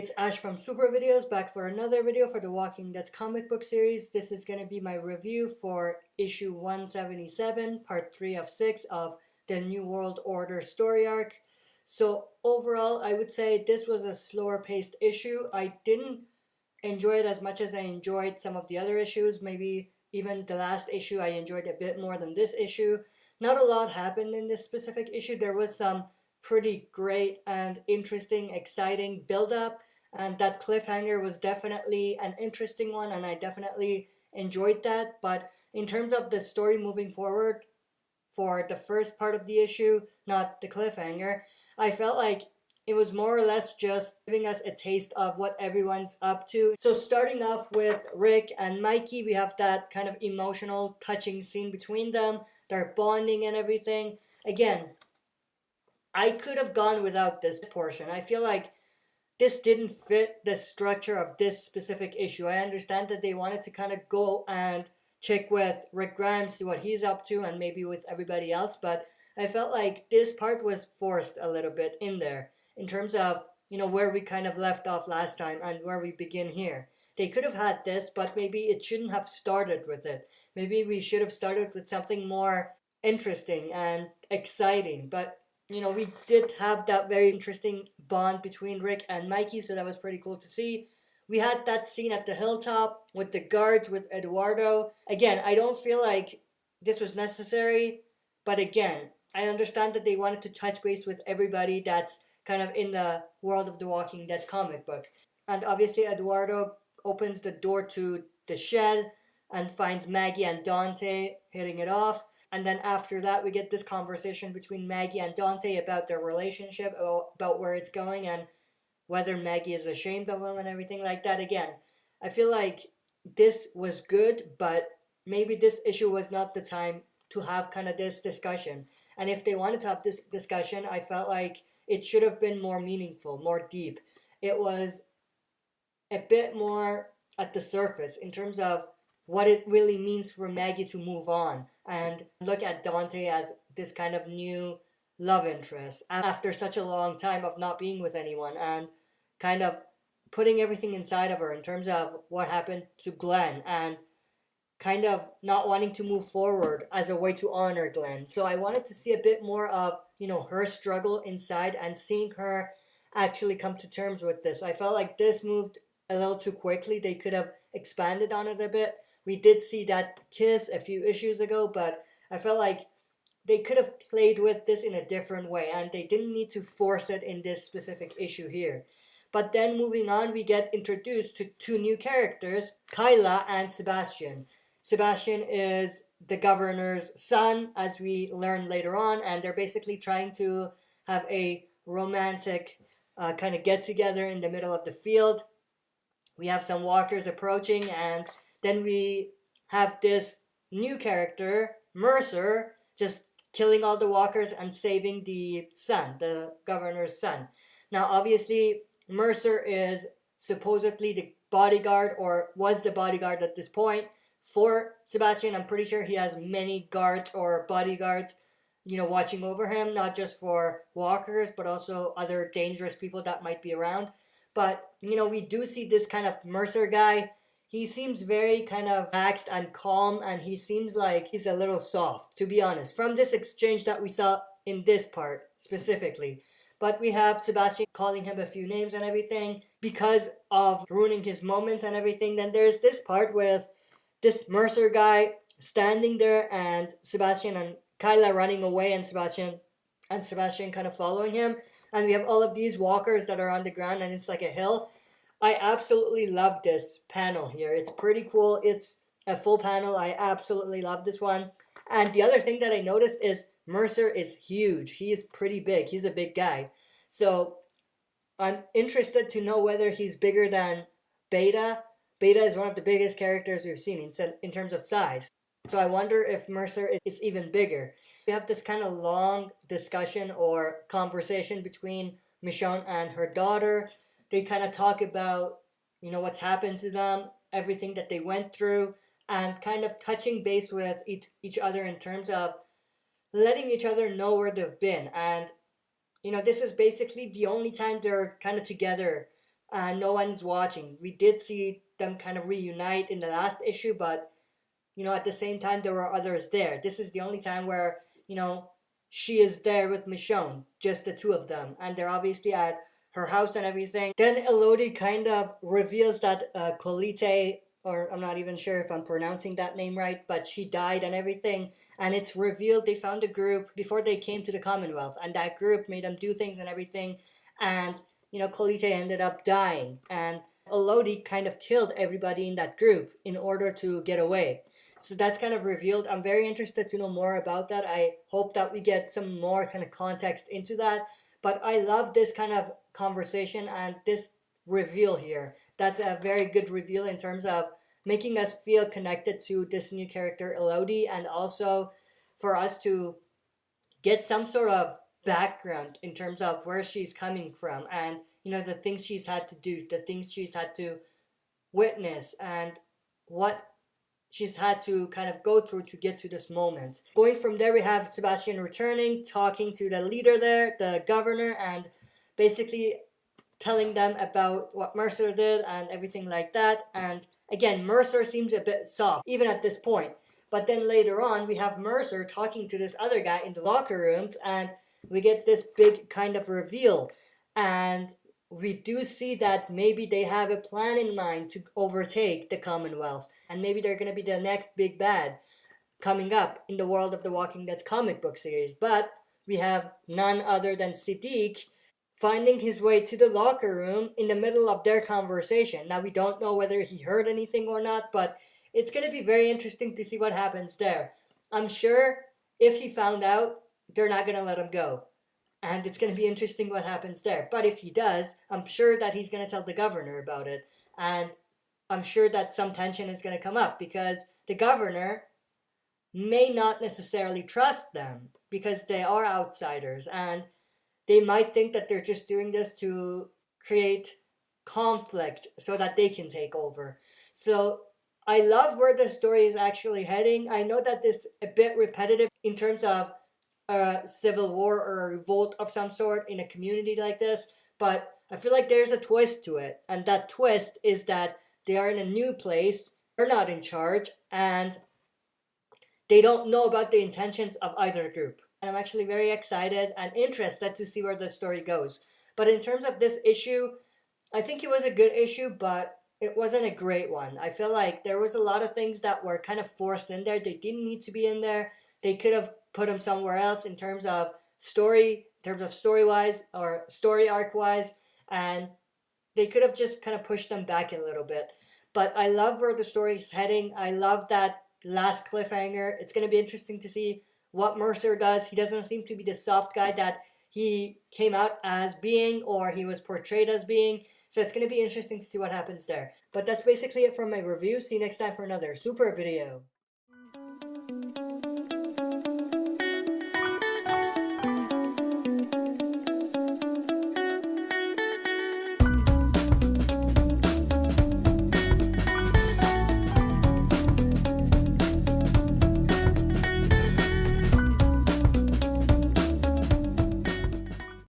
It's Ash from Super Videos, back for another video for the Walking Dead comic book series. This is going to be my review for issue 177, part 3 of 6 of the New World Order story arc. So overall, I would say this was a slower paced issue. I didn't enjoy it as much as I enjoyed some of the other issues. Maybe even the last issue I enjoyed a bit more than this issue. Not a lot happened in this specific issue. There was some pretty great and interesting, exciting build up, and that cliffhanger was definitely an interesting one, and I definitely enjoyed that. But in terms of the story moving forward for the first part of the issue, not the cliffhanger, I felt like it was more or less just giving us a taste of what everyone's up to. So starting off with Rick and Mikey, we have that kind of emotional, touching scene between them. They're bonding and everything. Again, I could have gone without this portion. I feel like this didn't fit the structure of this specific issue. I understand that they wanted to kind of go and check with Rick Grimes, see what he's up to, and maybe with everybody else, but I felt like this part was forced a little bit in there in terms of, where we kind of left off last time and where we begin here. They could have had this, but maybe it shouldn't have started with it. Maybe we should have started with something more interesting and exciting, but we did have that very interesting bond between Rick and Mikey, so that was pretty cool to see. We had that scene at the hilltop with the guards with Eduardo. Again, I don't feel like this was necessary, but again, I understand that they wanted to touch base with everybody that's kind of in the world of The Walking Dead's comic book. And obviously, Eduardo opens the door to the shed and finds Maggie and Dante hitting it off. And then after that, we get this conversation between Maggie and Dante about their relationship, about where it's going, and whether Maggie is ashamed of him and everything like that. Again, I feel like this was good, but maybe this issue was not the time to have kind of this discussion. And if they wanted to have this discussion, I felt like it should have been more meaningful, more deep. It was a bit more at the surface in terms of what it really means for Maggie to move on and look at Dante as this kind of new love interest after such a long time of not being with anyone, and kind of putting everything inside of her in terms of what happened to Glenn and kind of not wanting to move forward as a way to honor Glenn. So I wanted to see a bit more of, her struggle inside and seeing her actually come to terms with this. I felt like this moved a little too quickly. They could have expanded on it a bit. We did see that kiss a few issues ago, but I felt like they could have played with this in a different way, and they didn't need to force it in this specific issue here. But then moving on, we get introduced to two new characters, Kyla and Sebastian. Sebastian is the governor's son, as we learn later on, and they're basically trying to have a romantic kind of get together in the middle of the field. We have some walkers approaching, and then we have this new character, Mercer, just killing all the walkers and saving the son, the governor's son. Now, obviously, Mercer is supposedly the bodyguard, or was the bodyguard at this point, for Sebastian. I'm pretty sure he has many guards or bodyguards, watching over him, not just for walkers, but also other dangerous people that might be around. But, we do see this kind of Mercer guy. He seems very kind of relaxed and calm, and he seems like he's a little soft, to be honest, from this exchange that we saw in this part specifically. But we have Sebastian calling him a few names and everything because of ruining his moments and everything. Then there's this part with this Mercer guy standing there and Sebastian and Kyla running away, and Sebastian kind of following him. And we have all of these walkers that are on the ground, and it's like a hill. I absolutely love this panel here. It's pretty cool. It's a full panel. I absolutely love this one. And the other thing that I noticed is Mercer is huge. He is pretty big. He's a big guy. So I'm interested to know whether he's bigger than Beta. Beta is one of the biggest characters we've seen in terms of size. So I wonder if Mercer is even bigger. We have this kind of long discussion or conversation between Michonne and her daughter. They kind of talk about, what's happened to them, everything that they went through, and kind of touching base with each other in terms of letting each other know where they've been. And, this is basically the only time they're kind of together and no one's watching. We did see them kind of reunite in the last issue, but at the same time, there were others there. This is the only time where, she is there with Michonne, just the two of them. And they're obviously at her house and everything. Then Elodie kind of reveals that Colite, or I'm not even sure if I'm pronouncing that name right, but she died and everything. And it's revealed they found a group before they came to the Commonwealth. And that group made them do things and everything. And, Colite ended up dying. And Elodie kind of killed everybody in that group in order to get away. So that's kind of revealed. I'm very interested to know more about that. I hope that we get some more kind of context into that. But I love this kind of conversation and this reveal here. That's a very good reveal in terms of making us feel connected to this new character, Elodie, and also for us to get some sort of background in terms of where she's coming from and, the things she's had to do, the things she's had to witness, and what she's had to kind of go through to get to this moment. Going from there, we have Sebastian returning, talking to the leader there, the governor, and basically telling them about what Mercer did and everything like that. And again, Mercer seems a bit soft, even at this point. But then later on, we have Mercer talking to this other guy in the locker rooms, and we get this big kind of reveal. And we do see that maybe they have a plan in mind to overtake the Commonwealth. And maybe they're going to be the next big bad coming up in the world of the Walking Dead's comic book series. But we have none other than Siddiq finding his way to the locker room in the middle of their conversation. Now, we don't know whether he heard anything or not, but it's going to be very interesting to see what happens there. I'm sure if he found out, they're not going to let him go. And it's going to be interesting what happens there. But if he does, I'm sure that he's going to tell the governor about it. And I'm sure that some tension is going to come up because the governor may not necessarily trust them because they are outsiders and they might think that they're just doing this to create conflict so that they can take over. So I love where the story is actually heading. I know that this is a bit repetitive in terms of a civil war or a revolt of some sort in a community like this, but I feel like there's a twist to it. And that twist is that they are in a new place, they're not in charge, and they don't know about the intentions of either group. And I'm actually very excited and interested to see where the story goes. But in terms of this issue, I think it was a good issue, but it wasn't a great one. I feel like there was a lot of things that were kind of forced in there. They didn't need to be in there. They could have put them somewhere else in terms of story-wise or story arc-wise, and they could have just kind of pushed them back a little bit. But I love where the story is heading. I love that last cliffhanger. It's going to be interesting to see what Mercer does. He doesn't seem to be the soft guy that he came out as being or he was portrayed as being. So it's going to be interesting to see what happens there. But that's basically it for my review. See you next time for another super video.